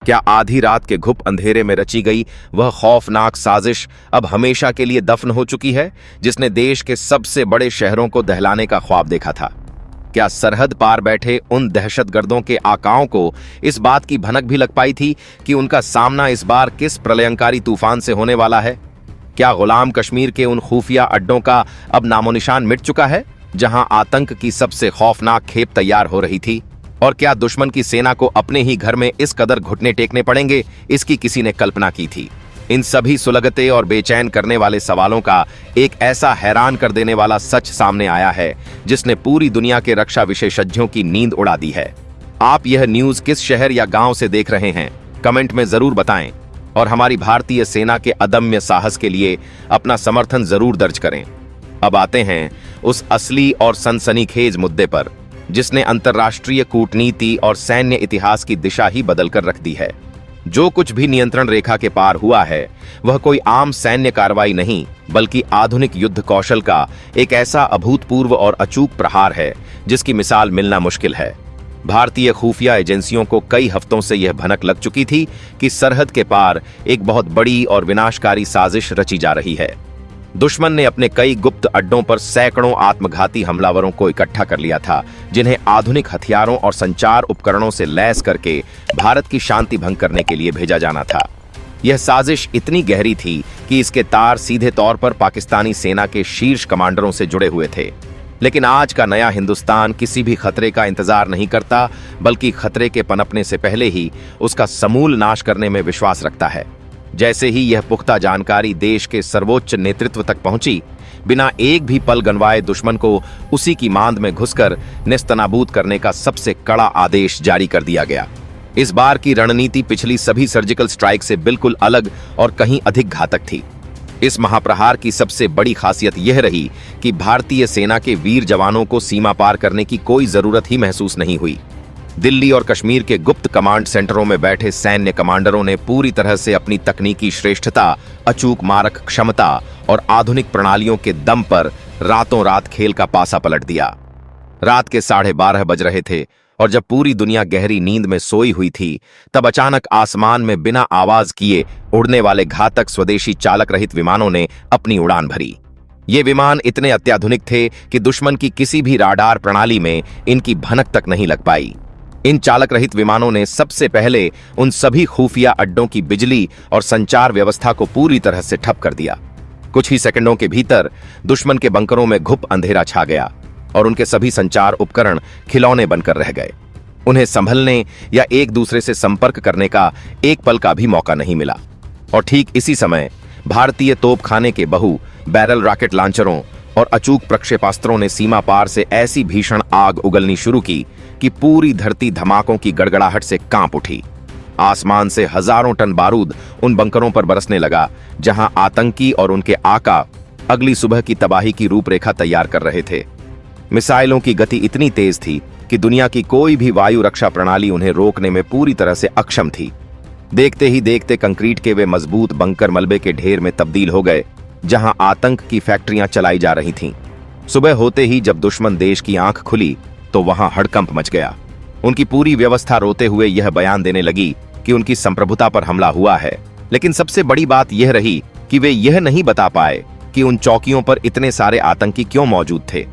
क्या आधी रात के घुप अंधेरे में रची गई वह खौफनाक साजिश अब हमेशा के लिए दफन हो चुकी है, जिसने देश के सबसे बड़े शहरों को दहलाने का ख्वाब देखा था? क्या सरहद पार बैठे उन दहशतगर्दों के आकाओं को इस बात की भनक भी लग पाई थी कि उनका सामना इस बार किस प्रलयंकारी तूफान से होने वाला है? क्या गुलाम कश्मीर के उन खुफिया अड्डों का अब नामोनिशान मिट चुका है, जहां आतंक की सबसे खौफनाक खेप तैयार हो रही थी? और क्या दुश्मन की सेना को अपने ही घर में इस कदर घुटने टेकने पड़ेंगे, इसकी किसी ने कल्पना की थी? इन सभी सुलगते और बेचैन करने वाले सवालों का एक ऐसा हैरान कर देने वाला सच सामने आया है, जिसने पूरी दुनिया के रक्षा विशेषज्ञों की नींद उड़ा दी है। आप यह न्यूज किस शहर या गांव से देख रहे हैं, कमेंट में जरूर बताएं और हमारी भारतीय सेना के अदम्य साहस के लिए अपना समर्थन जरूर दर्ज करें। अब आते हैं उस असली और सनसनीखेज मुद्दे पर, जिसने अंतर्राष्ट्रीय कूटनीति और सैन्य इतिहास की दिशा ही बदलकर रख दी है। जो कुछ भी नियंत्रण रेखा के पार हुआ है, वह कोई आम सैन्य कार्रवाई नहीं, बल्कि आधुनिक युद्ध कौशल का एक ऐसा अभूतपूर्व और अचूक प्रहार है, जिसकी मिसाल मिलना मुश्किल है। भारतीय खुफिया एजेंसियों को कई हफ्तों से यह भनक लग चुकी थी कि सरहद के पार एक बहुत बड़ी और विनाशकारी साजिश रची जा रही है। दुश्मन ने अपने कई गुप्त अड्डों पर सैकड़ों आत्मघाती हमलावरों को इकट्ठा कर लिया था, जिन्हें आधुनिक हथियारों और संचार उपकरणों से लैस करके भारत की शांति भंग करने के लिए भेजा जाना था। यह साजिश इतनी गहरी थी कि इसके तार सीधे तौर पर पाकिस्तानी सेना के शीर्ष कमांडरों से जुड़े हुए थे। लेकिन आज का नया हिंदुस्तान किसी भी खतरे का इंतजार नहीं करता, बल्कि खतरे के पनपने से पहले ही उसका समूल नाश करने में विश्वास रखता है। जैसे ही यह पुख्ता जानकारी देश के सर्वोच्च नेतृत्व तक पहुंची, बिना एक भी पल गंवाए दुश्मन को उसी की मांद में घुसकर नेस्तनाबूद करने का सबसे कड़ा आदेश जारी कर दिया गया। इस बार की रणनीति पिछली सभी सर्जिकल स्ट्राइक से बिल्कुल अलग और कहीं अधिक घातक थी। इस महाप्रहार की सबसे बड़ी खासियत यह रही कि भारतीय सेना के वीर जवानों को सीमा पार करने की कोई जरूरत ही महसूस नहीं हुई। दिल्ली और कश्मीर के गुप्त कमांड सेंटरों में बैठे सैन्य कमांडरों ने पूरी तरह से अपनी तकनीकी श्रेष्ठता, अचूक मारक क्षमता और आधुनिक प्रणालियों के दम पर रातों रात खेल का पासा पलट दिया। रात के 12:30 बज रहे थे और जब पूरी दुनिया गहरी नींद में सोई हुई थी, तब अचानक आसमान में बिना आवाज किए उड़ने वाले घातक स्वदेशी चालक रहित विमानों ने अपनी उड़ान भरी। ये विमान इतने अत्याधुनिक थे कि दुश्मन की किसी भी राडार प्रणाली में इनकी भनक तक नहीं लग पाई। इन चालक रहित विमानों ने सबसे पहले उन सभी खुफिया अड्डों की बिजली और संचार व्यवस्था को पूरी तरह से ठप कर दिया। कुछ ही सेकंडों के भीतर दुश्मन के बंकरों में घुप अंधेरा छा गया और उनके सभी संचार उपकरण खिलौने बनकर रह गए। उन्हें संभलने या एक दूसरे से संपर्क करने का एक पल का भी मौका नहीं मिला। और ठीक इसी समय भारतीय तोपखाने के बहु बैरल रॉकेट लॉन्चरों और अचूक प्रक्षेपास्त्रों ने सीमा पार से ऐसी भीषण आग उगलनी शुरू की कि पूरी धरती धमाकों की गड़गड़ाहट से कांप उठी। आसमान से हजारों टन बारूद उन बंकरों पर बरसने लगा, जहां आतंकी और उनके आका अगली सुबह की तबाही की रूपरेखा तैयार कर रहे थे। मिसाइलों की गति इतनी तेज थी कि दुनिया की कोई भी वायु रक्षा प्रणाली उन्हें रोकने में पूरी तरह से अक्षम थी। देखते ही देखते कंक्रीट के वे मजबूत बंकर मलबे के ढेर में तब्दील हो गए, जहां आतंक की फैक्ट्रियां चलाई जा रही थीं। सुबह होते ही जब दुश्मन देश की आंख खुली, तो वहां हड़कंप मच गया। उनकी पूरी व्यवस्था रोते हुए यह बयान देने लगी कि उनकी संप्रभुता पर हमला हुआ है। लेकिन सबसे बड़ी बात यह रही कि वे यह नहीं बता पाए कि उन चौकियों पर इतने सारे आतंकी क्यों मौजूद थे।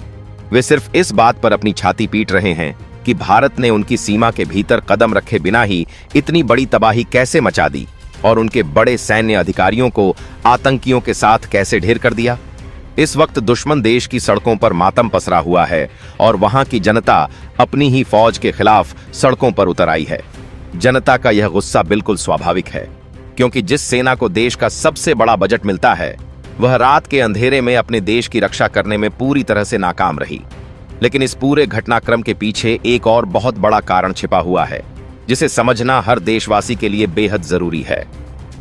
वे सिर्फ इस बात पर अपनी छाती पीट रहे हैं कि भारत ने उनकी सीमा के भीतर कदम रखे बिना ही इतनी बड़ी तबाही कैसे मचा दी और उनके बड़े सैन्य अधिकारियों को आतंकियों के साथ कैसे ढेर कर दिया। इस वक्त दुश्मन देश की सड़कों पर मातम पसरा हुआ है और वहां की जनता अपनी ही फौज के खिलाफ सड़कों पर उतर आई है। जनता का यह गुस्सा बिल्कुल स्वाभाविक है, क्योंकि जिस सेना को देश का सबसे बड़ा बजट मिलता है, वह रात के अंधेरे में अपने देश की रक्षा करने में पूरी तरह से नाकाम रही। लेकिन इस पूरे घटनाक्रम के पीछे एक और बहुत बड़ा कारण छिपा हुआ है, जिसे समझना हर देशवासी के लिए बेहद जरूरी है।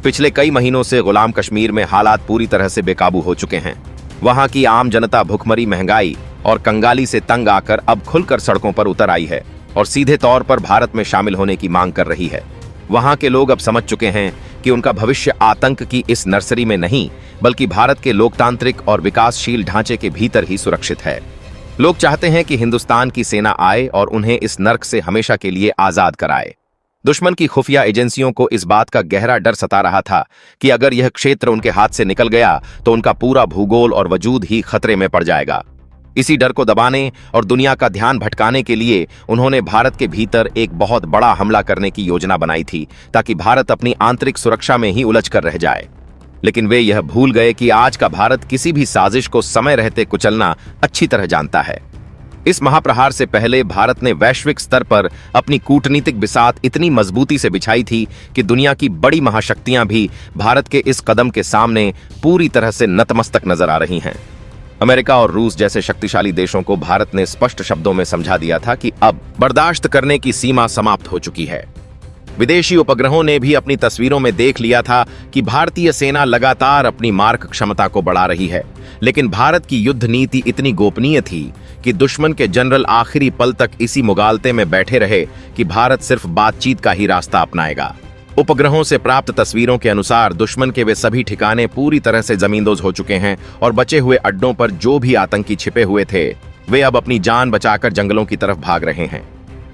पिछले कई महीनों से गुलाम कश्मीर में हालात पूरी तरह से बेकाबू हो चुके हैं। वहां की आम जनता भुखमरी, महंगाई और कंगाली से तंग आकर अब खुलकर सड़कों पर उतर आई है और सीधे तौर पर भारत में शामिल होने की मांग कर रही है। वहां के लोग अब समझ चुके हैं कि उनका भविष्य आतंक की इस नर्सरी में नहीं, बल्कि भारत के लोकतांत्रिक और विकासशील ढांचे के भीतर ही सुरक्षित है। लोग चाहते हैं कि हिंदुस्तान की सेना आए और उन्हें इस नर्क से हमेशा के लिए आजाद कराए। दुश्मन की खुफिया एजेंसियों को इस बात का गहरा डर सता रहा था कि अगर यह क्षेत्र उनके हाथ से निकल गया तो उनका पूरा भूगोल और वजूद ही खतरे में पड़ जाएगा। इसी डर को दबाने और दुनिया का ध्यान भटकाने के लिए उन्होंने भारत के भीतर एक बहुत बड़ा हमला करने की योजना बनाई थी, ताकि भारत अपनी आंतरिक सुरक्षा में ही उलझ कर रह जाए। लेकिन वे यह भूल गए कि आज का भारत किसी भी साजिश को समय रहते कुचलना अच्छी तरह जानता है। इस महाप्रहार से पहले भारत ने वैश्विक स्तर पर अपनी कूटनीतिक बिसात इतनी मजबूती से बिछाई थी कि दुनिया की बड़ी महाशक्तियां भी भारत के इस कदम के सामने पूरी तरह से नतमस्तक नजर आ रही हैं। अमेरिका और रूस जैसे शक्तिशाली देशों को भारत ने स्पष्ट शब्दों में समझा दिया था कि अब बर्दाश्त करने की सीमा समाप्त हो चुकी है। विदेशी उपग्रहों ने भी अपनी तस्वीरों में देख लिया था कि भारतीय सेना लगातार अपनी मारक क्षमता को बढ़ा रही है, लेकिन भारत की युद्ध नीति इतनी गोपनीय थी कि दुश्मन के जनरल आखिरी पल तक इसी मुगालते में बैठे रहे कि भारत सिर्फ बातचीत का ही रास्ता अपनाएगा। उपग्रहों से प्राप्त तस्वीरों के अनुसार दुश्मन के वे सभी ठिकाने पूरी तरह से जमींदोज हो चुके हैं और बचे हुए अड्डों पर जो भी आतंकी छिपे हुए थे वे अब अपनी जान बचाकर जंगलों की तरफ भाग रहे हैं,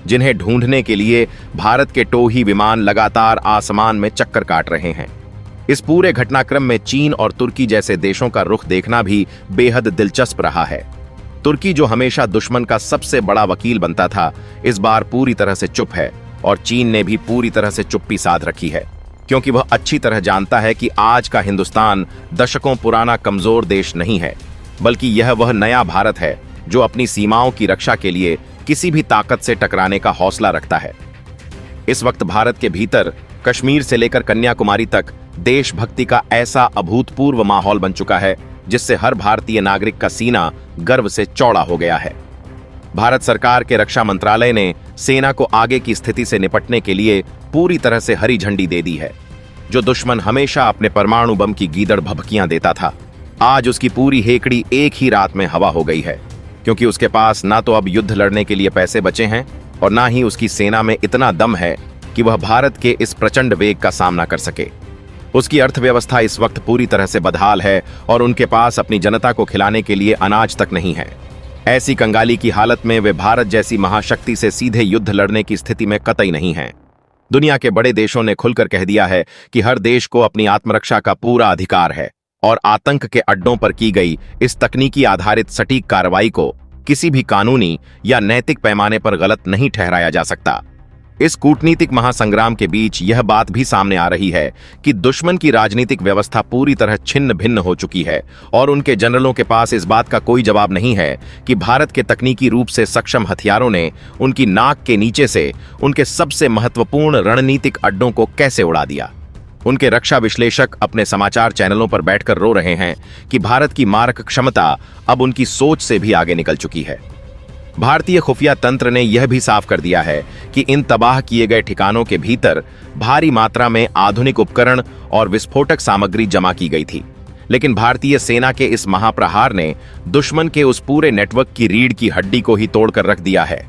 जिन्हें ढूंढने के लिए भारत के टोही विमान लगातार आसमान में चक्कर काट रहे हैं। इस पूरे घटनाक्रम में चीन और तुर्की जैसे देशों का रुख देखना भी बेहद दिलचस्प रहा है। तुर्की, जो हमेशा दुश्मन का सबसे बड़ा वकील बनता था, इस बार पूरी तरह से चुप है और चीन ने भी पूरी तरह से चुप्पी साध रखी है, क्योंकि वह अच्छी तरह जानता है कि आज का हिंदुस्तान दशकों पुराना कमजोर देश नहीं है, बल्कि यह वह नया भारत है जो अपनी सीमाओं की रक्षा के लिए किसी भी ताकत से टकराने का हौसला रखता है। इस वक्त भारत के भीतर कश्मीर से लेकर कन्याकुमारी तक देशभक्ति का ऐसा अभूतपूर्व माहौल बन चुका है जिससे हर भारतीय नागरिक का सीना गर्व से चौड़ा हो गया है। भारत सरकार के रक्षा मंत्रालय ने सेना को आगे की स्थिति से निपटने के लिए पूरी तरह से हरी झंडी दे दी है। जो दुश्मन हमेशा अपने परमाणु बम की गीदड़ भभकियां देता था, आज उसकी पूरी हेकड़ी एक ही रात में हवा हो गई है, क्योंकि उसके पास ना तो अब युद्ध लड़ने के लिए पैसे बचे हैं और ना ही उसकी सेना में इतना दम है कि वह भारत के इस प्रचंड वेग का सामना कर सके। उसकी अर्थव्यवस्था इस वक्त पूरी तरह से बदहाल है और उनके पास अपनी जनता को खिलाने के लिए अनाज तक नहीं है। ऐसी कंगाली की हालत में वे भारत जैसी महाशक्ति से सीधे युद्ध लड़ने की स्थिति में कतई नहीं हैं। दुनिया के बड़े देशों ने खुलकर कह दिया है कि हर देश को अपनी आत्मरक्षा का पूरा अधिकार है और आतंक के अड्डों पर की गई इस तकनीकी आधारित सटीक कार्रवाई को किसी भी कानूनी या नैतिक पैमाने पर गलत नहीं ठहराया जा सकता। इस कूटनीतिक महासंग्राम के बीच यह बात भी सामने आ रही है कि दुश्मन की राजनीतिक व्यवस्था पूरी तरह छिन्न भिन्न हो चुकी है और उनके जनरलों के पास इस बात का कोई जवाब नहीं है कि भारत के तकनीकी रूप से सक्षम हथियारों ने उनकी नाक के नीचे से उनके सबसे महत्वपूर्ण रणनीतिक अड्डों को कैसे उड़ा दिया। उनके रक्षा विश्लेषक अपने समाचार चैनलों पर बैठकर रो रहे हैं कि भारत की मारक क्षमता अब उनकी सोच से भी आगे निकल चुकी है। भारतीय खुफिया तंत्र ने यह भी साफ कर दिया है कि इन तबाह किए गए ठिकानों के भीतर भारी मात्रा में आधुनिक उपकरण और विस्फोटक सामग्री जमा की गई थी, लेकिन भारतीय सेना के इस महाप्रहार ने दुश्मन के उस पूरे नेटवर्क की रीढ़ की हड्डी को ही तोड़कर रख दिया है।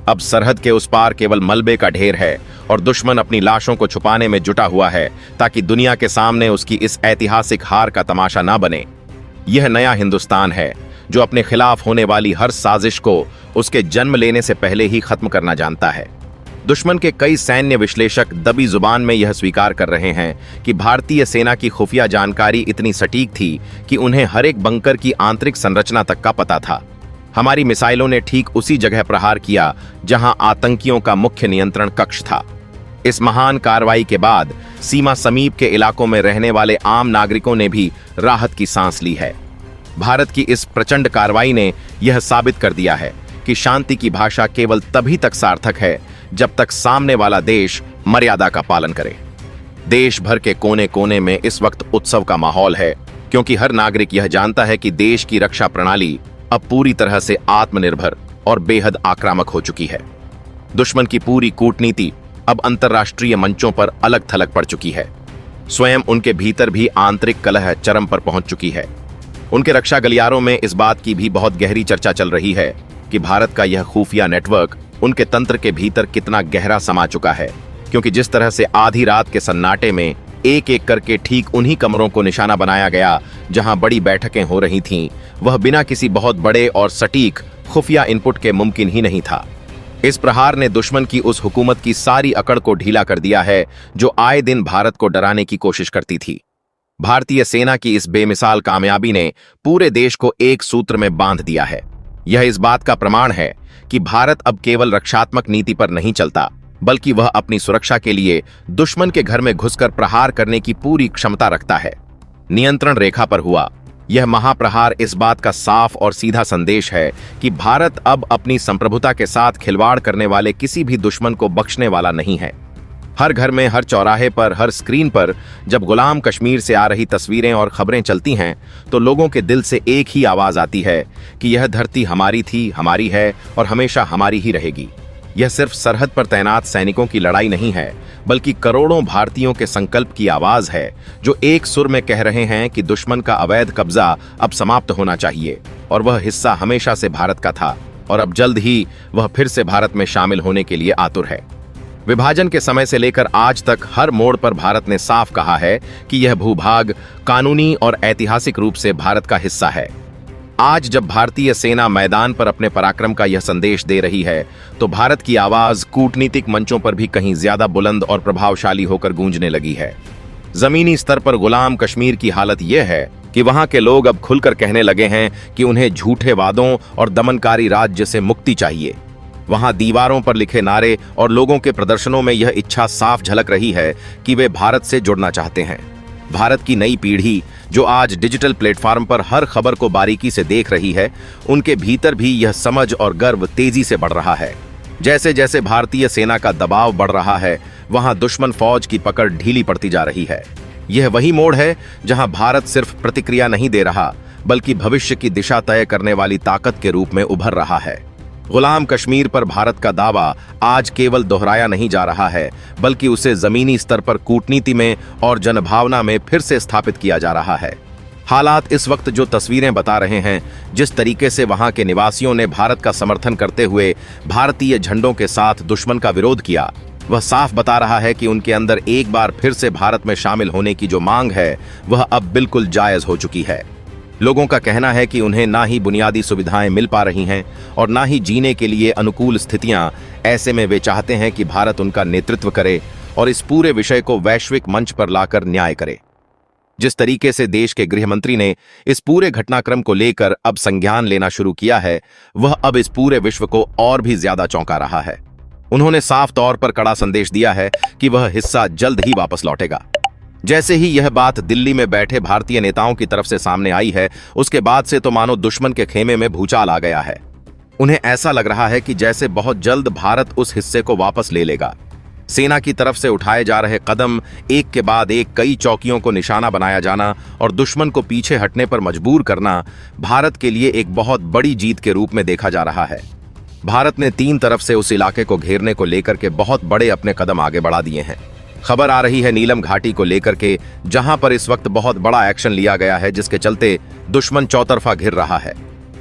अब सरहद के उस पार केवल मलबे का ढेर है और दुश्मन अपनी लाशों को छुपाने में जुटा हुआ है ताकि दुनिया के सामने उसकी इस ऐतिहासिक हार का तमाशा ना बने। यह नया हिंदुस्तान है जो अपने खिलाफ होने वाली हर साजिश को उसके जन्म लेने से पहले ही खत्म करना जानता है। दुश्मन के कई सैन्य विश्लेषक दबी जुबान में यह स्वीकार कर रहे हैं कि भारतीय सेना की खुफिया जानकारी इतनी सटीक थी कि उन्हें हर एक बंकर की आंतरिक संरचना तक का पता था। हमारी मिसाइलों ने ठीक उसी जगह प्रहार किया जहां आतंकियों का मुख्य नियंत्रण कक्ष था। इस महान कार्रवाई के बाद सीमा समीप के इलाकों में रहने वाले आम नागरिकों ने भी राहत की सांस ली है। भारत की इस प्रचंड कार्रवाई ने यह साबित कर दिया है कि शांति की भाषा केवल तभी तक सार्थक है जब तक सामने वाला देश मर्यादा का पालन करे। देश भर के कोने कोने में इस वक्त उत्सव का माहौल है, क्योंकि हर नागरिक यह जानता है कि देश की रक्षा प्रणाली अब पूरी तरह से आत्मनिर्भर और बेहद आक्रामक हो चुकी है। दुश्मन की पूरी कूटनीति अब अंतर्राष्ट्रीय मंचों पर अलग थलग पड़ चुकी है। स्वयं उनके भीतर भी आंतरिक कलह चरम पर पहुंच चुकी है। उनके रक्षा गलियारों में इस बात की भी बहुत गहरी चर्चा चल रही है कि भारत का यह खुफिया नेटवर्क उनके तंत्र के भीतर कितना गहरा समा चुका है, क्योंकि जिस तरह से आधी रात के सन्नाटे में एक एक करके ठीक उन्हीं कमरों को निशाना बनाया गया जहां बड़ी बैठकें हो रही थीं, वह बिना किसी बहुत बड़े और सटीक खुफिया इनपुट के मुमकिन ही नहीं था। इस प्रहार ने दुश्मन की उस हुकूमत की सारी अकड़ को ढीला कर दिया है जो आए दिन भारत को डराने की कोशिश करती थी। भारतीय सेना की इस बेमिसाल कामयाबी ने पूरे देश को एक सूत्र में बांध दिया है। यह इस बात का प्रमाण है कि भारत अब केवल रक्षात्मक नीति पर नहीं चलता, बल्कि वह अपनी सुरक्षा के लिए दुश्मन के घर में घुसकर प्रहार करने की पूरी क्षमता रखता है। नियंत्रण रेखा पर हुआ यह महाप्रहार इस बात का साफ और सीधा संदेश है कि भारत अब अपनी संप्रभुता के साथ खिलवाड़ करने वाले किसी भी दुश्मन को बख्शने वाला नहीं है। हर घर में, हर चौराहे पर, हर स्क्रीन पर जब गुलाम कश्मीर से आ रही तस्वीरें और खबरें चलती हैं तो लोगों के दिल से एक ही आवाज आती है कि यह धरती हमारी थी, हमारी है और हमेशा हमारी ही रहेगी। यह सिर्फ सरहद पर तैनात सैनिकों की लड़ाई नहीं है, बल्कि करोड़ों भारतीयों के संकल्प की आवाज है जो एक सुर में कह रहे हैं कि दुश्मन का अवैध कब्जा अब समाप्त होना चाहिए और वह हिस्सा हमेशा से भारत का था और अब जल्द ही वह फिर से भारत में शामिल होने के लिए आतुर है। विभाजन के समय से लेकर आज तक हर मोड़ पर भारत ने साफ कहा है कि यह भूभाग कानूनी और ऐतिहासिक रूप से भारत का हिस्सा है। आज जब भारतीय सेना मैदान पर अपने पराक्रम का यह संदेश दे रही है तो भारत की आवाज कूटनीतिक मंचों पर भी कहीं ज्यादा बुलंद और प्रभावशाली होकर गूंजने लगी है। जमीनी स्तर पर गुलाम कश्मीर की हालत यह है कि वहां के लोग अब खुलकर कहने लगे हैं कि उन्हें झूठे वादों और दमनकारी राज्य से मुक्ति चाहिए। वहां दीवारों पर लिखे नारे और लोगों के प्रदर्शनों में यह इच्छा साफ झलक रही है कि वे भारत से जुड़ना चाहते हैं। भारत की नई पीढ़ी जो आज डिजिटल प्लेटफॉर्म पर हर खबर को बारीकी से देख रही है, उनके भीतर भी यह समझ और गर्व तेजी से बढ़ रहा है। जैसे जैसे भारतीय सेना का दबाव बढ़ रहा है, वहां दुश्मन फौज की पकड़ ढीली पड़ती जा रही है। यह वही मोड़ है जहां भारत सिर्फ प्रतिक्रिया नहीं दे रहा, बल्कि भविष्य की दिशा तय करने वाली ताकत के रूप में उभर रहा है। गुलाम कश्मीर पर भारत का दावा आज केवल दोहराया नहीं जा रहा है, बल्कि उसे जमीनी स्तर पर कूटनीति में और जनभावना में फिर से स्थापित किया जा रहा है। हालात इस वक्त जो तस्वीरें बता रहे हैं, जिस तरीके से वहां के निवासियों ने भारत का समर्थन करते हुए भारतीय झंडों के साथ दुश्मन का विरोध किया, वह साफ बता रहा है कि उनके अंदर एक बार फिर से भारत में शामिल होने की जो मांग है, वह अब बिल्कुल जायज हो चुकी है। लोगों का कहना है कि उन्हें ना ही बुनियादी सुविधाएं मिल पा रही हैं और ना ही जीने के लिए अनुकूल स्थितियां। ऐसे में वे चाहते हैं कि भारत उनका नेतृत्व करे और इस पूरे विषय को वैश्विक मंच पर लाकर न्याय करे। जिस तरीके से देश के गृह मंत्री ने इस पूरे घटनाक्रम को लेकर अब संज्ञान लेना शुरू किया है, वह अब इस पूरे विश्व को और भी ज्यादा चौंका रहा है। उन्होंने साफ तौर पर कड़ा संदेश दिया है कि वह हिस्सा जल्द ही वापस लौटेगा। जैसे ही यह बात दिल्ली में बैठे भारतीय नेताओं की तरफ से सामने आई है, उसके बाद से तो मानो दुश्मन के खेमे में भूचाल आ गया है। उन्हें ऐसा लग रहा है कि जैसे बहुत जल्द भारत उस हिस्से को वापस ले लेगा। सेना की तरफ से उठाए जा रहे कदम, एक के बाद एक कई चौकियों को निशाना बनाया जाना और दुश्मन को पीछे हटने पर मजबूर करना, भारत के लिए एक बहुत बड़ी जीत के रूप में देखा जा रहा है। भारत ने 3 तरफ से उस इलाके को घेरने को लेकर के बहुत बड़े अपने कदम आगे बढ़ा दिए हैं। खबर आ रही है नीलम घाटी को लेकर के, जहां पर इस वक्त बहुत बड़ा एक्शन लिया गया है, जिसके चलते दुश्मन चौतरफा घिर रहा है।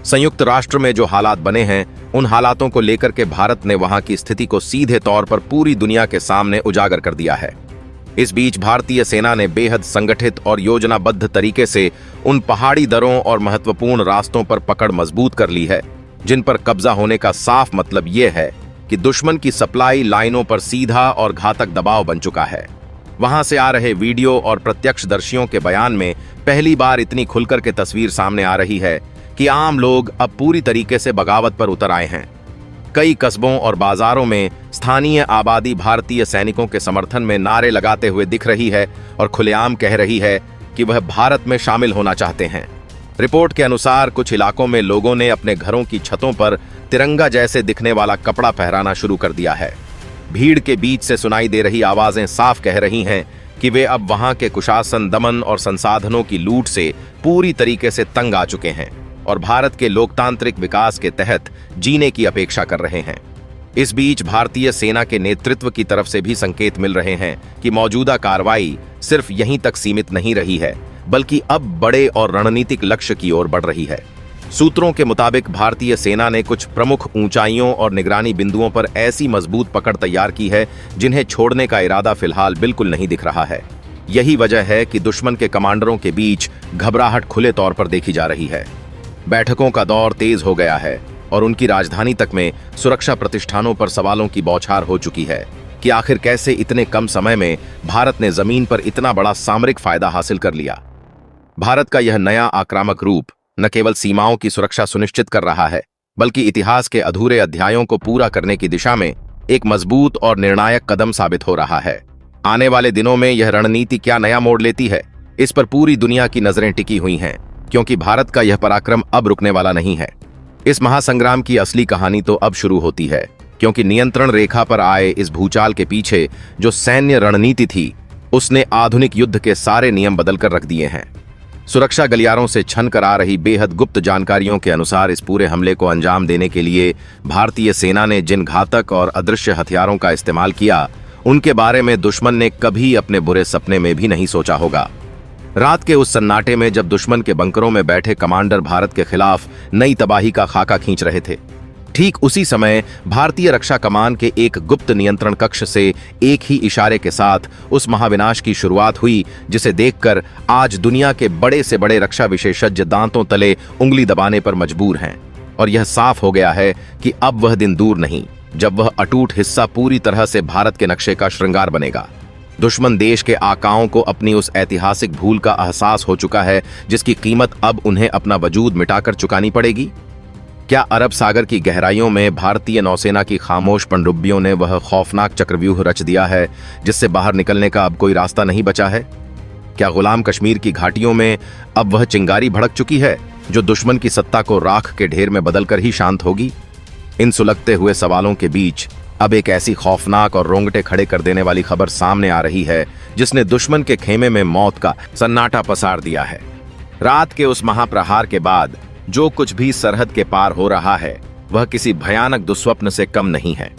संयुक्त राष्ट्र में जो हालात बने हैं, उन हालातों को लेकर के भारत ने वहां की स्थिति को सीधे तौर पर पूरी दुनिया के सामने उजागर कर दिया है। इस बीच भारतीय सेना ने बेहद संगठित और योजनाबद्ध तरीके से उन पहाड़ी दरों और महत्वपूर्ण रास्तों पर पकड़ मजबूत कर ली है, जिन पर कब्जा होने का साफ मतलब यह है कि दुश्मन की सप्लाई लाइनों पर सीधा और घातक दबाव बन चुका है। वहां से आ रहे वीडियो और प्रत्यक्षदर्शियों के बयान में पहली बार इतनी खुलकर के तस्वीर सामने आ रही है कि आम लोग अब पूरी तरीके से बगावत पर उतर आए हैं। कई कस्बों और बाजारों में स्थानीय आबादी भारतीय सैनिकों के समर्थन में नारे लगाते हुए दिख रही है और खुलेआम कह रही है कि वह भारत में शामिल होना चाहते हैं। रिपोर्ट के अनुसार कुछ इलाकों में लोगों ने अपने घरों की छतों पर तिरंगा जैसे दिखने वाला कपड़ा फहराना शुरू कर दिया है। भीड़ के बीच से सुनाई दे रही आवाजें साफ कह रही हैं कि वे अब वहां के कुशासन, दमन और संसाधनों की लूट से पूरी तरीके से तंग आ चुके हैं और भारत के लोकतांत्रिक विकास के तहत जीने की अपेक्षा कर रहे हैं। इस बीच भारतीय सेना के नेतृत्व की तरफ से भी संकेत मिल रहे हैं कि मौजूदा कार्रवाई सिर्फ यहीं तक सीमित नहीं रही है, बल्कि अब बड़े और रणनीतिक लक्ष्य की ओर बढ़ रही है। सूत्रों के मुताबिक भारतीय सेना ने कुछ प्रमुख ऊंचाइयों और निगरानी बिंदुओं पर ऐसी मजबूत पकड़ तैयार की है जिन्हें छोड़ने का इरादा फिलहाल बिल्कुल नहीं दिख रहा है। यही वजह है कि दुश्मन के कमांडरों के बीच घबराहट खुले तौर पर देखी जा रही है। बैठकों का दौर तेज हो गया है और उनकी राजधानी तक में सुरक्षा प्रतिष्ठानों पर सवालों की बौछार हो चुकी है कि आखिर कैसे इतने कम समय में भारत ने जमीन पर इतना बड़ा सामरिक फायदा हासिल कर लिया। भारत का यह नया आक्रामक रूप न केवल सीमाओं की सुरक्षा सुनिश्चित कर रहा है, बल्कि इतिहास के अधूरे अध्यायों को पूरा करने की दिशा में एक मजबूत और निर्णायक कदम साबित हो रहा है। आने वाले दिनों में यह रणनीति क्या नया मोड़ लेती है, इस पर पूरी दुनिया की नजरें टिकी हुई हैं, क्योंकि भारत का यह पराक्रम अब रुकने वाला नहीं है। इस महासंग्राम की असली कहानी तो अब शुरू होती है, क्योंकि नियंत्रण रेखा पर आए इस भूचाल के पीछे जो सैन्य रणनीति थी, उसने आधुनिक युद्ध के सारे नियम बदलकर रख दिए हैं। सुरक्षा गलियारों से छन कर आ रही बेहद गुप्त जानकारियों के अनुसार इस पूरे हमले को अंजाम देने के लिए भारतीय सेना ने जिन घातक और अदृश्य हथियारों का इस्तेमाल किया, उनके बारे में दुश्मन ने कभी अपने बुरे सपने में भी नहीं सोचा होगा। रात के उस सन्नाटे में जब दुश्मन के बंकरों में बैठे कमांडर भारत के खिलाफ नई तबाही का खाका खींच रहे थे, ठीक उसी समय भारतीय रक्षा कमान के एक गुप्त नियंत्रण कक्ष से एक ही इशारे के साथ उस महाविनाश की शुरुआत हुई, जिसे देखकर आज दुनिया के बड़े से बड़े रक्षा विशेषज्ञ दांतों तले उंगली दबाने पर मजबूर हैं। और यह साफ हो गया है कि अब वह दिन दूर नहीं जब वह अटूट हिस्सा पूरी तरह से भारत के नक्शे का श्रृंगार बनेगा। दुश्मन देश के आकाओं को अपनी उस ऐतिहासिक भूल का एहसास हो चुका है, जिसकी कीमत अब उन्हें अपना वजूद मिटाकर चुकानी पड़ेगी। क्या अरब सागर की गहराइयों में भारतीय नौसेना की खामोश पनडुब्बियों ने वह खौफनाक चक्रव्यूह रच दिया है, जिससे बाहर निकलने का अब कोई रास्ता नहीं बचा है? क्या गुलाम कश्मीर की घाटियों में अब वह चिंगारी भड़क चुकी है, जो दुश्मन की सत्ता को राख के ढेर में बदलकर ही शांत होगी? इन सुलगते हुए सवालों के बीच अब एक ऐसी खौफनाक और रोंगटे खड़े कर देने वाली खबर सामने आ रही है, जिसने दुश्मन के खेमे में मौत का सन्नाटा पसार दिया है। रात के उस महाप्रहार के बाद जो कुछ भी सरहद के पार हो रहा है, वह किसी भयानक दुस्वप्न से कम नहीं है।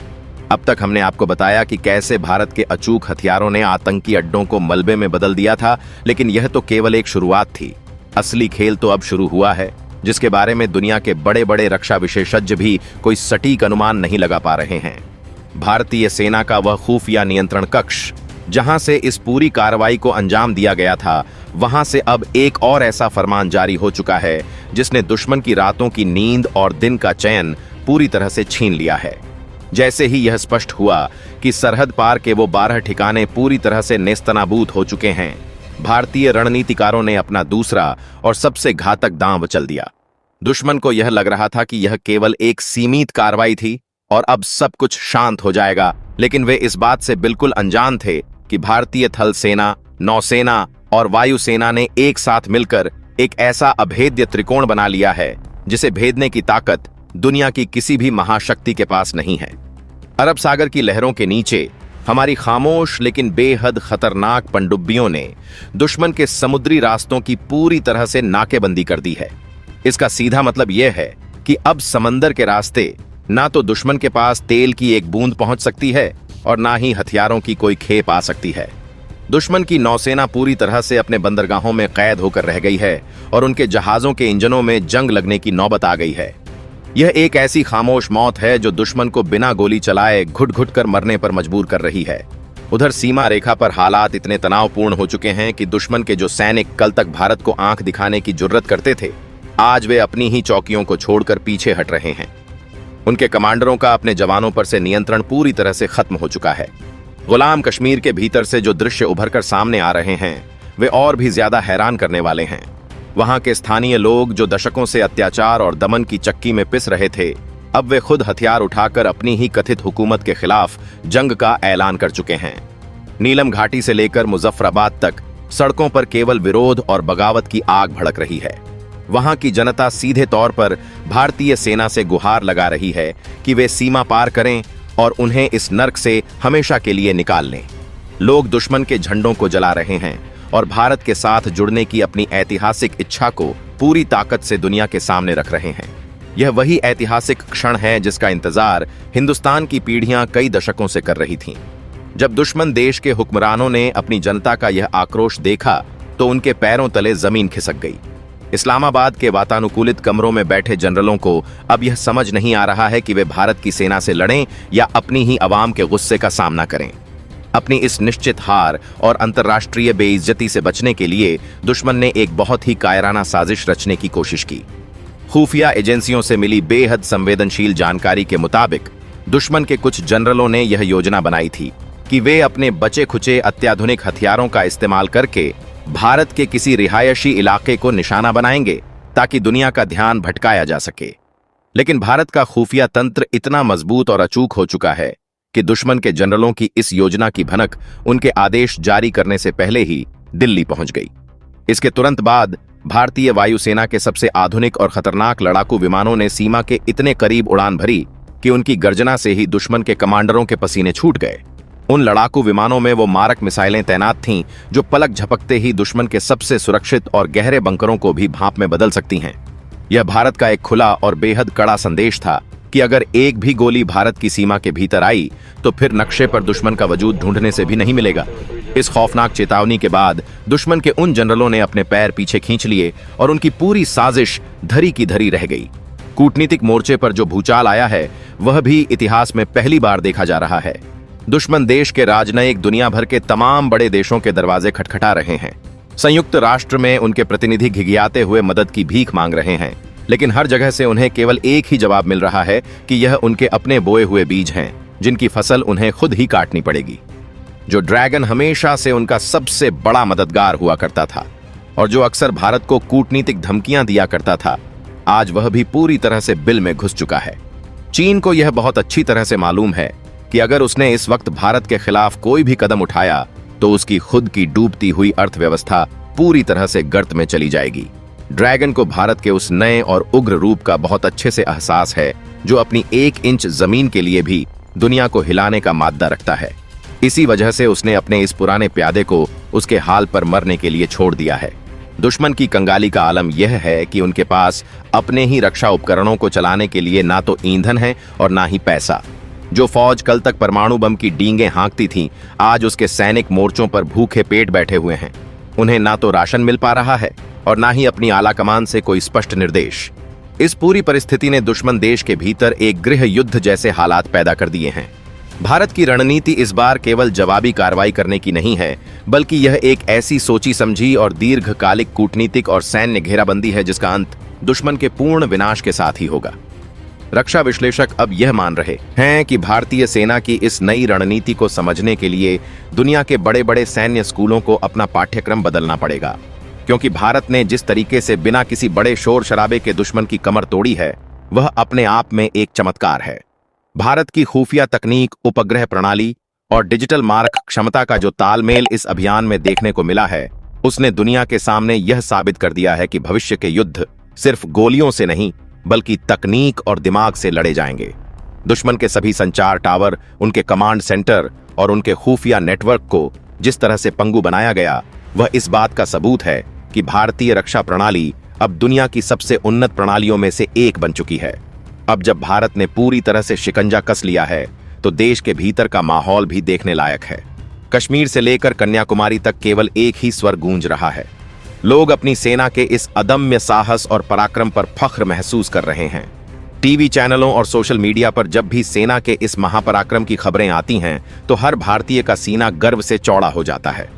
अब तक हमने आपको बताया कि कैसे भारत के अचूक हथियारों ने आतंकी अड्डों को मलबे में बदल दिया था, लेकिन यह तो केवल एक शुरुआत थी। असली खेल तो अब शुरू हुआ है, जिसके बारे में दुनिया के बड़े बड़े रक्षा विशेषज्ञ भी कोई सटीक अनुमान नहीं लगा पा रहे हैं। भारतीय सेना का वह खुफिया नियंत्रण कक्ष, जहां से इस पूरी कार्रवाई को अंजाम दिया गया था, वहां से अब एक और ऐसा फरमान जारी हो चुका है, जिसने दुश्मन की रातों की नींद और दिन का चैन पूरी तरह से छीन लिया है। जैसे ही यह स्पष्ट हुआ कि सरहद पार के वो 12 ठिकाने पूरी तरह से नेस्तनाबूद हो चुके हैं, भारतीय रणनीतिकारों ने अपना दूसरा और सबसे घातक दांव चल दिया। दुश्मन को यह लग रहा था कि यह केवल एक सीमित कार्रवाई थी और अब सब कुछ शांत हो जाएगा, लेकिन वे इस बात से बिल्कुल अनजान थे कि भारतीय थल सेना, नौसेना और वायुसेना ने एक साथ मिलकर एक ऐसा अभेद्य त्रिकोण बना लिया है, जिसे भेदने की ताकत दुनिया की किसी भी महाशक्ति के पास नहीं है। अरब सागर की लहरों के नीचे हमारी खामोश लेकिन बेहद खतरनाक पनडुब्बियों ने दुश्मन के समुद्री रास्तों की पूरी तरह से नाकेबंदी कर दी है। इसका सीधा मतलब यह है कि अब समंदर के रास्ते ना तो दुश्मन के पास तेल की एक बूंद पहुंच सकती है और ना ही हथियारों की कोई खेप आ सकती है। दुश्मन की नौसेना पूरी तरह से अपने बंदरगाहों में कैद होकर रह गई है और उनके जहाजों के इंजनों में जंग लगने की नौबत आ गई है। यह एक ऐसी खामोश मौत है जो दुश्मन को बिना गोली चलाए घुट घुट कर मरने पर मजबूर कर रही है। उधर सीमा रेखा पर हालात इतने तनावपूर्ण हो चुके हैं कि दुश्मन के जो सैनिक कल तक भारत को आंख दिखाने की जुर्रत करते थे, आज वे अपनी ही चौकियों को छोड़कर पीछे हट रहे हैं। उनके कमांडरों का अपने जवानों पर से नियंत्रण पूरी तरह से खत्म हो चुका है। गुलाम कश्मीर के भीतर से जो दृश्य उभर कर सामने आ रहे हैं, वे और भी ज्यादा हैरान करने वाले हैं। वहां के स्थानीय लोग जो दशकों से अत्याचार और दमन की चक्की में पिस रहे थे, अब वे खुद हथियार उठाकर अपनी ही कथित हुकूमत के खिलाफ जंग का ऐलान कर चुके हैं। नीलम घाटी से लेकर मुजफ्फराबाद तक सड़कों पर केवल विरोध और बगावत की आग भड़क रही है। वहां की जनता सीधे तौर पर भारतीय सेना से गुहार लगा रही है कि वे सीमा पार करें और उन्हें इस नर्क से हमेशा के लिए निकाल लें। लोग दुश्मन के झंडों को जला रहे हैं और भारत के साथ जुड़ने की अपनी ऐतिहासिक इच्छा को पूरी ताकत से दुनिया के सामने रख रहे हैं। यह वही ऐतिहासिक क्षण है जिसका इंतजार हिंदुस्तान की पीढ़ियां कई दशकों से कर रही थीं। जब दुश्मन देश के हुक्मरानों ने अपनी जनता का यह आक्रोश देखा, तो उनके पैरों तले जमीन खिसक गई। इस्लामाबाद के वातानुकूलित कमरों में बैठे जनरलों को अब यह समझ नहीं आ रहा है कि वे भारत की सेना से लड़ें या अपनी ही आवाम के गुस्से का सामना करें। अपनी इस निश्चित हार और अंतर्राष्ट्रीय बेइज्जती से बचने के लिए दुश्मन ने एक बहुत ही कायराना साजिश रचने की कोशिश की। खुफिया एजेंसियों से मिली बेहद संवेदनशील जानकारी के मुताबिक दुश्मन के कुछ जनरलों ने यह योजना बनाई थी कि वे अपने बचे खुचे अत्याधुनिक हथियारों का इस्तेमाल करके भारत के किसी रिहायशी इलाके को निशाना बनाएंगे ताकि दुनिया का ध्यान भटकाया जा सके। लेकिन भारत का खुफिया तंत्र इतना मजबूत और अचूक हो चुका है कि दुश्मन के जनरलों की इस योजना की भनक उनके आदेश जारी करने से पहले ही दिल्ली पहुंच गई। इसके तुरंत बाद भारतीय वायुसेना के सबसे आधुनिक और खतरनाक लड़ाकू विमानों ने सीमा के इतने करीब उड़ान भरी कि उनकी गर्जना से ही दुश्मन के कमांडरों के पसीने छूट गए। उन लड़ाकू विमानों में वो मारक मिसाइलें तैनात थीं जो पलक झपकते ही दुश्मन के सबसे सुरक्षित और गहरे बंकरों को भी भांप में बदल सकती हैं। यह भारत का एक खुला और बेहद कड़ा संदेश था कि अगर एक भी गोली भारत की सीमा के भीतर आई तो फिर नक्शे पर दुश्मन का वजूद ढूंढने से भी नहीं मिलेगा। इस खौफनाक चेतावनी के बाद दुश्मन के उन जनरलों ने अपने पैर पीछे खींच लिए और उनकी पूरी साजिश धरी की धरी रह गई। कूटनीतिक मोर्चे पर जो भूचाल आया है वह भी इतिहास में पहली बार देखा जा रहा है। दुश्मन देश के राजनयिक दुनिया भर के तमाम बड़े देशों के दरवाजे खटखटा रहे हैं। संयुक्त राष्ट्र में उनके प्रतिनिधि घिघियाते हुए मदद की भीख मांग रहे हैं, लेकिन हर जगह से उन्हें केवल एक ही जवाब मिल रहा है कि यह उनके अपने बोए हुए बीज हैं जिनकी फसल उन्हें खुद ही काटनी पड़ेगी। जो ड्रैगन हमेशा से उनका सबसे बड़ा मददगार हुआ करता था और जो अक्सर भारत को कूटनीतिक धमकियां दिया करता था, आज वह भी पूरी तरह से बिल में घुस चुका है। चीन को यह बहुत अच्छी तरह से मालूम है कि अगर उसने इस वक्त भारत के खिलाफ कोई भी कदम उठाया तो उसकी खुद की डूबती हुई अर्थव्यवस्था पूरी तरह से गर्त में चली जाएगी। ड्रैगन को भारत के उस नए और उग्र रूप का बहुत अच्छे से एहसास है जो अपनी 1 इंच जमीन के लिए भी दुनिया को हिलाने का माद्दा रखता है। इसी वजह से उसने अपने इस पुराने प्यादे को उसके हाल पर मरने के लिए छोड़ दिया है। दुश्मन की कंगाली का आलम यह है कि उनके पास अपने ही रक्षा उपकरणों को चलाने के लिए ना तो ईंधन है और ना ही पैसा। जो फौज कल तक परमाणु बम की डींगे हाँकती थी, आज उसके सैनिक मोर्चों पर भूखे पेट बैठे हुए हैं। उन्हें ना तो राशन मिल पा रहा है और ना ही अपनी आला कमान से कोई स्पष्ट निर्देश। इस पूरी परिस्थिति ने दुश्मन देश के भीतर एक गृह युद्ध जैसे हालात पैदा कर दिए हैं। भारत की रणनीति इस बार केवल जवाबी कार्रवाई करने की नहीं है, बल्कि यह एक ऐसी सोची समझी और दीर्घकालिक कूटनीतिक और सैन्य घेराबंदी है जिसका अंत दुश्मन के पूर्ण विनाश के साथ ही होगा। रक्षा विश्लेषक अब यह मान रहे हैं कि भारतीय सेना की इस नई रणनीति को समझने के लिए दुनिया के बड़े बड़े सैन्य स्कूलों को अपना पाठ्यक्रम बदलना पड़ेगा, क्योंकि भारत ने जिस तरीके से बिना किसी बड़े शोर शराबे के दुश्मन की कमर तोड़ी है वह अपने आप में एक चमत्कार है। भारत की खुफिया तकनीक, उपग्रह प्रणाली और डिजिटल मारक क्षमता का जो तालमेल इस अभियान में देखने को मिला है, उसने दुनिया के सामने यह साबित कर दिया है कि भविष्य के युद्ध सिर्फ गोलियों से नहीं बल्कि तकनीक और दिमाग से लड़े जाएंगे। दुश्मन के सभी संचार टावर, उनके कमांड सेंटर और उनके खुफिया नेटवर्क को जिस तरह से पंगु बनाया गया, वह इस बात का सबूत है कि भारतीय रक्षा प्रणाली अब दुनिया की सबसे उन्नत प्रणालियों में से एक बन चुकी है। अब जब भारत ने पूरी तरह से शिकंजा कस लिया है तो देश के भीतर का माहौल भी देखने लायक है। कश्मीर से लेकर कन्याकुमारी तक केवल एक ही स्वर गूंज रहा है। लोग अपनी सेना के इस अदम्य साहस और पराक्रम पर फख्र महसूस कर रहे हैं। टीवी चैनलों और सोशल मीडिया पर जब भी सेना के इस महापराक्रम की खबरें आती हैं तो हर भारतीय का सीना गर्व से चौड़ा हो जाता है।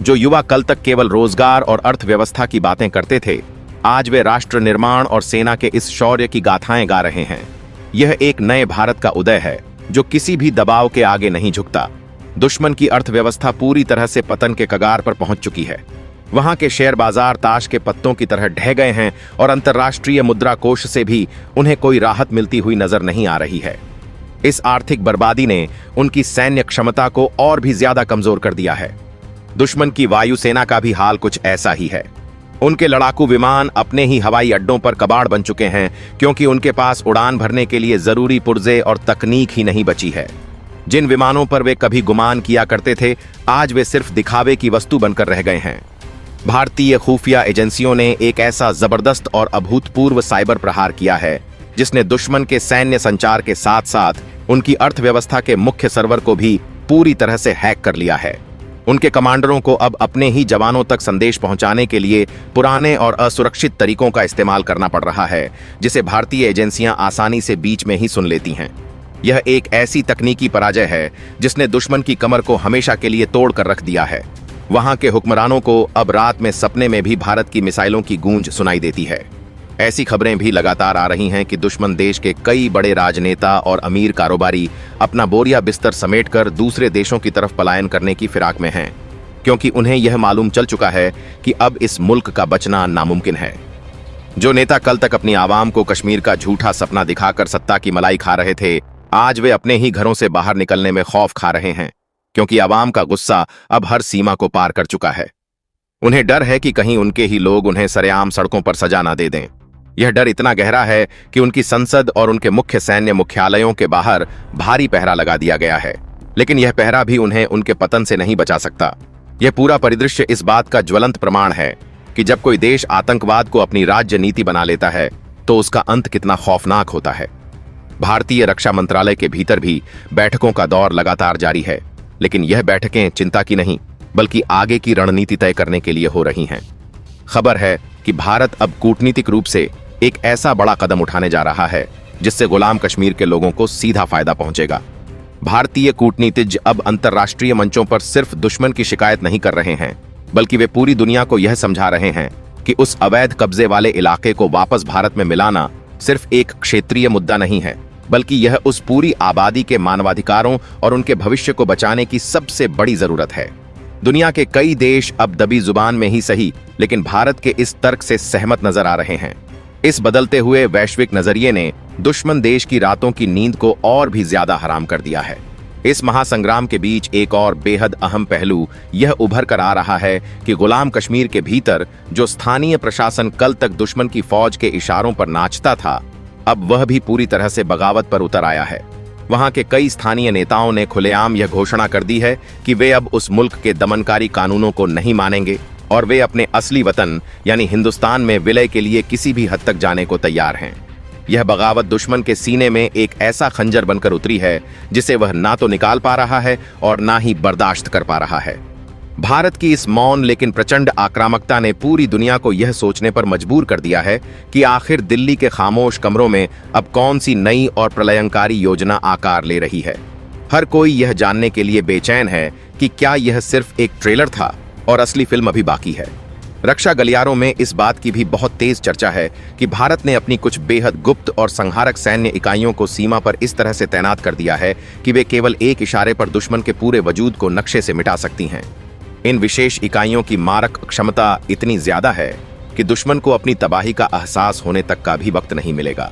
जो युवा कल तक केवल रोजगार और अर्थव्यवस्था की बातें करते थे, आज वे राष्ट्र निर्माण और सेना के इस शौर्य की गाथाएं गा रहे हैं। यह एक नए भारत का उदय है जो किसी भी दबाव के आगे नहीं झुकता। दुश्मन की अर्थव्यवस्था पूरी तरह से पतन के कगार पर पहुंच चुकी है। वहां के शेयर बाजार ताश के पत्तों की तरह ढह गए हैं और अंतर्राष्ट्रीय मुद्रा कोष से भी उन्हें कोई राहत मिलती हुई नजर नहीं आ रही है। इस आर्थिक बर्बादी ने उनकी सैन्य क्षमता को और भी ज्यादा कमजोर कर दिया है। दुश्मन की वायुसेना का भी हाल कुछ ऐसा ही है। उनके लड़ाकू विमान अपने ही हवाई अड्डों पर कबाड़ बन चुके हैं, क्योंकि उनके पास उड़ान भरने के लिए जरूरी पुर्जे और तकनीक ही नहीं बची है। जिन विमानों पर वे कभी गुमान किया करते थे, आज वे सिर्फ दिखावे की वस्तु बनकर रह गए हैं। भारतीय खुफिया एजेंसियों ने एक ऐसा जबरदस्त और अभूतपूर्व साइबर प्रहार किया है जिसने दुश्मन के सैन्य संचार के साथ साथ उनकी अर्थव्यवस्था के मुख्य सर्वर को भी पूरी तरह से हैक कर लिया है। उनके कमांडरों को अब अपने ही जवानों तक संदेश पहुंचाने के लिए पुराने और असुरक्षित तरीकों का इस्तेमाल करना पड़ रहा है, जिसे भारतीय एजेंसियां आसानी से बीच में ही सुन लेती हैं। यह एक ऐसी तकनीकी पराजय है जिसने दुश्मन की कमर को हमेशा के लिए तोड़ कर रख दिया है। वहां के हुक्मरानों को अब रात में सपने में भी भारत की मिसाइलों की गूंज सुनाई देती है। ऐसी खबरें भी लगातार आ रही हैं कि दुश्मन देश के कई बड़े राजनेता और अमीर कारोबारी अपना बोरिया बिस्तर समेटकर दूसरे देशों की तरफ पलायन करने की फिराक में हैं, क्योंकि उन्हें यह मालूम चल चुका है कि अब इस मुल्क का बचना नामुमकिन है। जो नेता कल तक अपनी आवाम को कश्मीर का झूठा सपना दिखाकर सत्ता की मलाई खा रहे थे, आज वे अपने ही घरों से बाहर निकलने में खौफ खा रहे हैं, क्योंकि आवाम का गुस्सा अब हर सीमा को पार कर चुका है। उन्हें डर है कि कहीं उनके ही लोग उन्हें सरेआम सड़कों पर सजा ना दे दें। यह डर इतना गहरा है कि उनकी संसद और उनके मुख्य सैन्य मुख्यालयों के बाहर भारी पहरा लगा दिया गया है, लेकिन यह पहरा भी उन्हें उनके पतन से नहीं बचा सकता। यह पूरा परिदृश्य इस बात का ज्वलंत प्रमाण है कि जब कोई देश आतंकवाद को अपनी राज्य नीति बना लेता है तो उसका अंत कितना खौफनाक होता है। भारतीय रक्षा मंत्रालय के भीतर भी बैठकों का दौर लगातार जारी है, लेकिन यह बैठकें चिंता की नहीं बल्कि आगे की रणनीति तय करने के लिए हो रही हैं। खबर है कि भारत अब कूटनीतिक रूप से एक ऐसा बड़ा कदम उठाने जा रहा है जिससे गुलाम कश्मीर के लोगों को सीधा फायदा पहुंचेगा। भारतीय कूटनीतिज्ञ अब अंतर्राष्ट्रीय मंचों पर सिर्फ दुश्मन की शिकायत नहीं कर रहे हैं, बल्कि वे पूरी दुनिया को यह समझा रहे हैं कि उस अवैध कब्जे वाले इलाके को वापस भारत में मिलाना सिर्फ एक क्षेत्रीय मुद्दा नहीं है, बल्कि यह उस पूरी आबादी के मानवाधिकारों और उनके भविष्य को बचाने की सबसे बड़ी जरूरत है। दुनिया के कई देश अब दबी जुबान में ही सही, लेकिन भारत के इस तर्क से सहमत नजर आ रहे हैं। इस बदलते हुए वैश्विक नजरिए ने दुश्मन देश की रातों की नींद को और भी ज्यादा हराम कर दिया है। इस महासंग्राम के बीच एक और बेहद अहम पहलू यह उभर कर आ रहा है कि गुलाम कश्मीर के भीतर जो स्थानीय प्रशासन कल तक दुश्मन की फौज के इशारों पर नाचता था, अब वह भी पूरी तरह से बगावत पर उतर आया है। वहां के कई स्थानीय नेताओं ने खुलेआम यह घोषणा कर दी है कि वे अब उस मुल्क के दमनकारी कानूनों को नहीं मानेंगे और वे अपने असली वतन यानी हिंदुस्तान में विलय के लिए किसी भी हद तक जाने को तैयार हैं। यह बगावत दुश्मन के सीने में एक ऐसा खंजर बनकर उतरी है जिसे वह ना तो निकाल पा रहा है और ना ही बर्दाश्त कर पा रहा है। भारत की इस मौन लेकिन प्रचंड आक्रामकता ने पूरी दुनिया को यह सोचने पर मजबूर कर दिया है कि आखिर दिल्ली के खामोश कमरों में अब कौन सी नई और प्रलयंकारी योजना आकार ले रही है। हर कोई यह जानने के लिए बेचैन है कि क्या यह सिर्फ एक ट्रेलर था और असली फिल्म अभी बाकी है। रक्षा गलियारों में इस बात की भी बहुत तेज चर्चा है कि भारत ने अपनी कुछ बेहद गुप्त और संहारक सैन्य इकाइयों को सीमा पर इस तरह से तैनात कर दिया है कि वे केवल एक इशारे पर दुश्मन के पूरे वजूद को नक्शे से मिटा सकती हैं। इन विशेष इकाइयों की मारक क्षमता इतनी ज्यादा है कि दुश्मन को अपनी तबाही का एहसास होने तक का भी वक्त नहीं मिलेगा।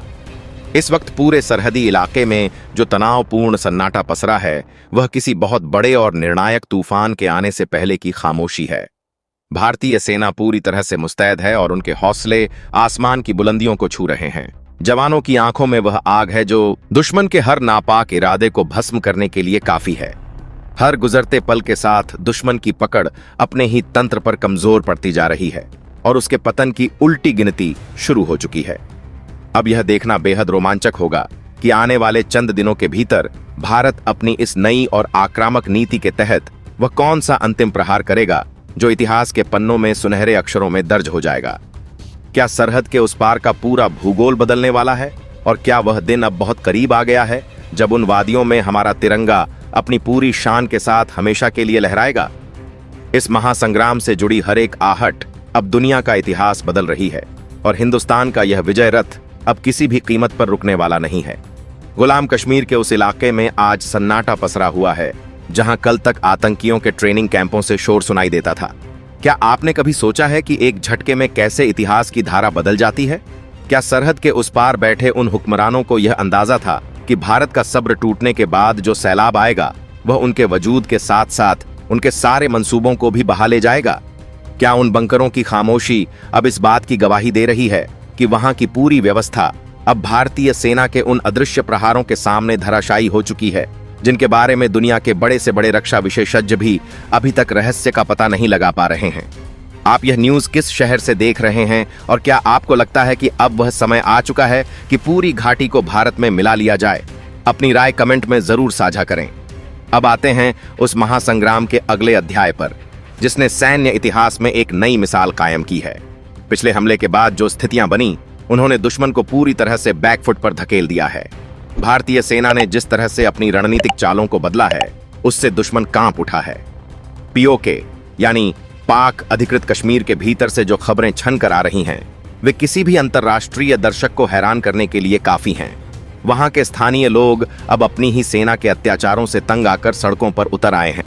इस वक्त पूरे सरहदी इलाके में जो तनावपूर्ण सन्नाटा पसरा है, वह किसी बहुत बड़े और निर्णायक तूफान के आने से पहले की खामोशी है। भारतीय सेना पूरी तरह से मुस्तैद है और उनके हौसले आसमान की बुलंदियों को छू रहे हैं। जवानों की आंखों में वह आग है जो दुश्मन के हर नापाक इरादे को भस्म करने के लिए काफी है। हर गुजरते पल के साथ दुश्मन की पकड़ अपने ही तंत्र पर कमजोर पड़ती जा रही है और उसके पतन की उल्टी गिनती शुरू हो चुकी है। अब यह देखना बेहद रोमांचक होगा कि आने वाले चंद दिनों के भीतर भारत अपनी इस नई और आक्रामक नीति के तहत वह कौन सा अंतिम प्रहार करेगा जो इतिहास के पन्नों में सुनहरे अक्षरों में दर्ज हो जाएगा। क्या सरहद के उस पार का पूरा भूगोल बदलने वाला है और क्या वह दिन अब बहुत करीब आ गया है जब उन वादियों में हमारा तिरंगा अपनी पूरी शान के साथ हमेशा के लिए लहराएगा। इस महासंग्राम से जुड़ी हर एक आहट अब दुनिया का इतिहास बदल रही है और हिंदुस्तान का यह विजय रथ अब किसी भी कीमत पर रुकने वाला नहीं है। गुलाम कश्मीर के उस इलाके में आज सन्नाटा पसरा हुआ है जहां कल तक आतंकियों के ट्रेनिंग कैंपों से शोर सुनाई देता था। क्या आपने कभी सोचा है कि एक झटके में कैसे इतिहास की धारा बदल जाती है? क्या सरहद के उस पार बैठे उन हुक्मरानों को यह अंदाजा था कि भारत का सब्र टूटने के बाद जो सैलाब आएगा वह उनके वजूद के साथ साथ उनके सारे मंसूबों को भी बहा ले जाएगा? क्या उन बंकरों की खामोशी अब इस बात की गवाही दे रही है कि वहां की पूरी व्यवस्था अब भारतीय सेना के उन अदृश्य प्रहारों के सामने धराशायी हो चुकी है जिनके बारे में दुनिया के बड़े से बड़े रक्षा विशेषज्ञ भी अभी तक रहस्य का पता नहीं लगा पा रहे हैं? आप यह न्यूज़ किस शहर से देख रहे हैं और क्या आपको लगता है कि अब वह समय आ चुका है कि पूरी घाटी को भारत में मिला लिया जाए? अपनी राय कमेंट में जरूर साझा करें। अब आते हैं उस महासंग्राम के अगले अध्याय पर जिसने सैन्य इतिहास में एक नई मिसाल कायम की है। पिछले हमले के बाद जो स्थितियां बनी, उन्होंने दुश्मन को पूरी तरह से बैकफुट पर धकेल दिया है। भारतीय सेना ने जिस तरह से अपनी रणनीतिक चालों को बदला है, उससे दुश्मन कांप उठा है। पीओके यानी पाक अधिकृत कश्मीर के भीतर से जो खबरें छन कर आ रही हैं, वे किसी भी अंतर्राष्ट्रीय दर्शक को हैरान करने के लिए काफी हैं। वहां के स्थानीय लोग अब अपनी ही सेना के अत्याचारों से तंग आकर सड़कों पर उतर आए हैं।